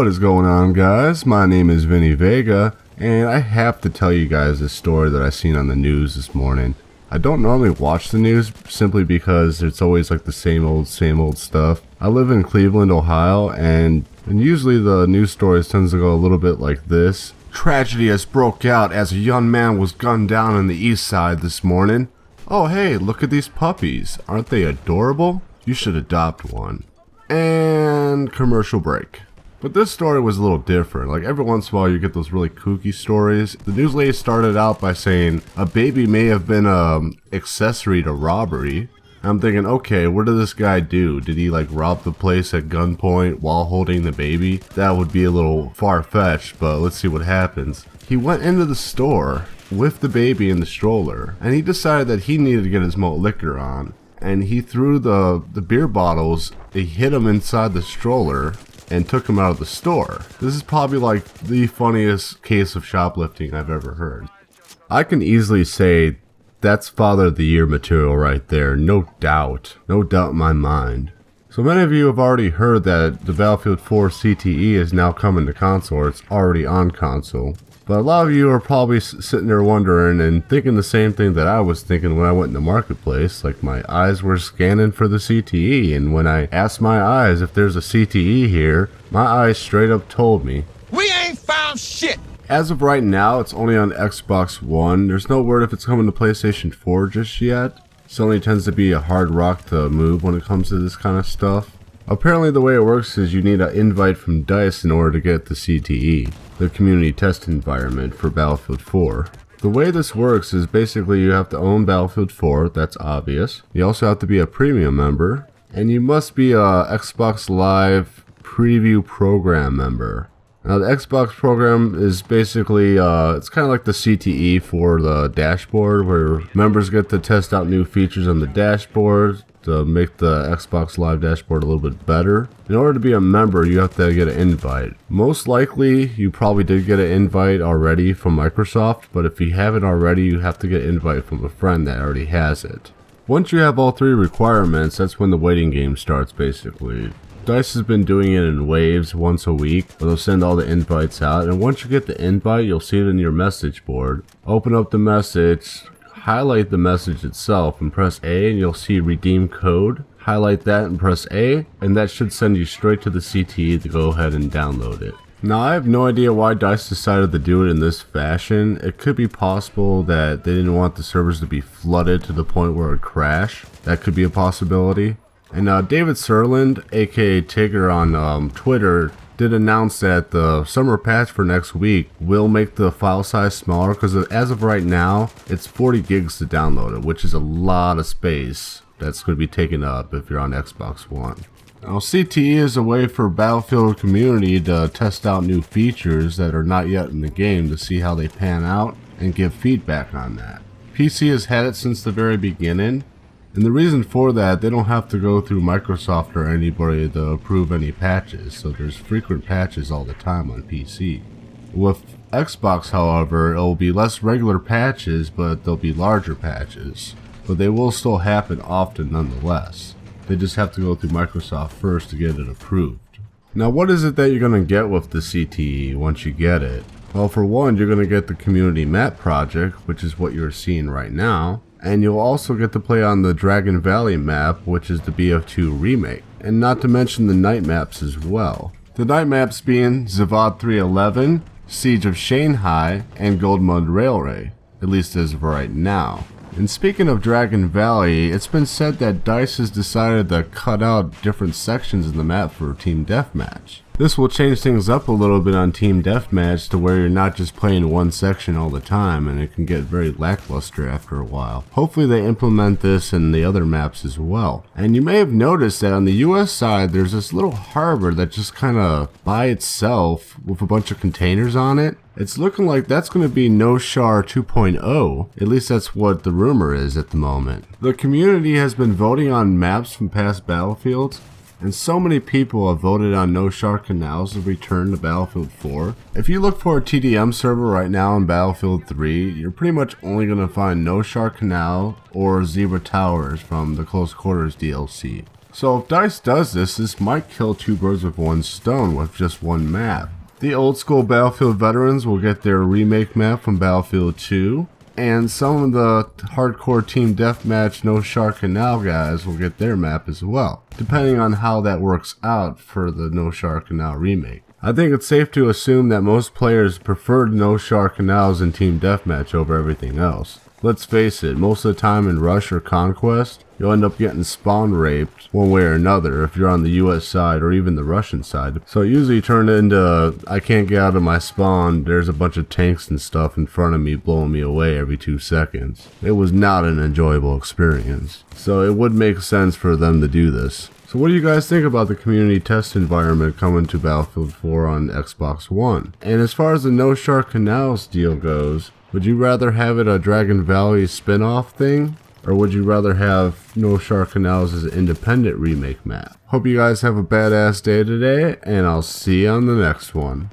What is going on, guys? My name is Vinny Vega, and I have to tell you guys this story that I seen on the news this morning. I don't normally watch the news simply because it's always like the same old stuff. I live in Cleveland, Ohio, and usually the news stories tends to go a little bit like this. Tragedy has broke out as a young man was gunned down on the east side this morning. Oh hey, look at these puppies. Aren't they adorable? You should adopt one. And commercial break. But this story was a little different. Like every once in a while you get those really kooky stories. The news lady started out by saying a baby may have been an accessory to robbery. I'm thinking, okay, what did this guy do? Did he like rob the place at gunpoint while holding the baby? That would be a little far-fetched, but let's see what happens. He went into the store with the baby in the stroller, and he decided that he needed to get his malt liquor on. And he threw the beer bottles, he hid them inside the stroller, and took him out of the store. This is probably like the funniest case of shoplifting I've ever heard. I can easily say that's Father of the Year material right there, no doubt in my mind. So many of you have already heard that the Battlefield 4 CTE is now coming to console, or it's already on console. But a lot of you are probably sitting there wondering and thinking the same thing that I was thinking when I went in the marketplace. Like my eyes were scanning for the CTE, and when I asked my eyes if there's a CTE here, my eyes straight up told me, "We ain't found shit!" As of right now, it's only on Xbox One. There's no word if it's coming to PlayStation 4 just yet. Sony tends to be a hard rock to move when it comes to this kind of stuff. Apparently the way it works is you need an invite from DICE in order to get the CTE, the community test environment for Battlefield 4. The way this works is basically you have to own Battlefield 4, that's obvious. You also have to be a premium member, and you must be a Xbox Live Preview Program member. Now the Xbox program is basically, it's kind of like the CTE for the dashboard, where members get to test out new features on the dashboard to make the Xbox Live dashboard a little bit better. In order to be a member, you have to get an invite. Most likely, you probably did get an invite already from Microsoft, but if you haven't already, you have to get an invite from a friend that already has it. Once you have all three requirements, that's when the waiting game starts basically. DICE has been doing it in waves once a week, where they'll send all the invites out, and once you get the invite, you'll see it in your message board. Open up the message, highlight the message itself, and press A, and you'll see redeem code. Highlight that and press A, and that should send you straight to the CTE to go ahead and download it. Now, I have no idea why DICE decided to do it in this fashion. It could be possible that they didn't want the servers to be flooded to the point where it would crash. That could be a possibility. And David Serland, aka Tigger on Twitter, did announce that the summer patch for next week will make the file size smaller, because as of right now, it's 40 gigs to download it, which is a lot of space that's going to be taken up if you're on Xbox One. Now, CTE is a way for Battlefield community to test out new features that are not yet in the game to see how they pan out and give feedback on that. PC has had it since the very beginning. And the reason for that, they don't have to go through Microsoft or anybody to approve any patches, so there's frequent patches all the time on PC. With Xbox, however, it'll be less regular patches, but they'll be larger patches. But they will still happen often nonetheless. They just have to go through Microsoft first to get it approved. Now, what is it that you're going to get with the CTE once you get it? Well, for one, you're going to get the community map project, which is what you're seeing right now. And you'll also get to play on the Dragon Valley map, which is the BF2 remake, and not to mention the night maps as well. The night maps being Zavad 311, Siege of Shanghai, and Goldmund Railway, at least as of right now. And speaking of Dragon Valley, it's been said that DICE has decided to cut out different sections in the map for Team Deathmatch. This will change things up a little bit on Team Deathmatch to where you're not just playing one section all the time, and it can get very lackluster after a while. Hopefully they implement this in the other maps as well. And you may have noticed that on the US side there's this little harbor that just kind of by itself with a bunch of containers on it. It's looking like that's going to be Noshahr 2.0, at least that's what the rumor is at the moment. The community has been voting on maps from past Battlefields, and so many people have voted on Noshahr Canals to return to Battlefield 4. If you look for a TDM server right now in Battlefield 3, you're pretty much only going to find Noshahr Canal or Zebra Towers from the Close Quarters DLC. So if DICE does this, this might kill two birds with one stone with just one map. The old school Battlefield veterans will get their remake map from Battlefield 2, and some of the hardcore team deathmatch Noshahr Canal guys will get their map as well, depending on how that works out for the Noshahr Canal remake. I think it's safe to assume that most players preferred Noshahr Canals in team deathmatch over everything else. Let's face it, most of the time in Rush or Conquest, you'll end up getting spawn raped one way or another if you're on the US side or even the Russian side. So it usually turned into, I can't get out of my spawn, there's a bunch of tanks and stuff in front of me blowing me away every 2 seconds. It was not an enjoyable experience. So it would make sense for them to do this. So what do you guys think about the community test environment coming to Battlefield 4 on Xbox One? And as far as the Noshahr Canals deal goes, would you rather have it a Dragon Valley spin-off thing? Or would you rather have Noshahr Canals as an independent remake map? Hope you guys have a badass day today, and I'll see you on the next one.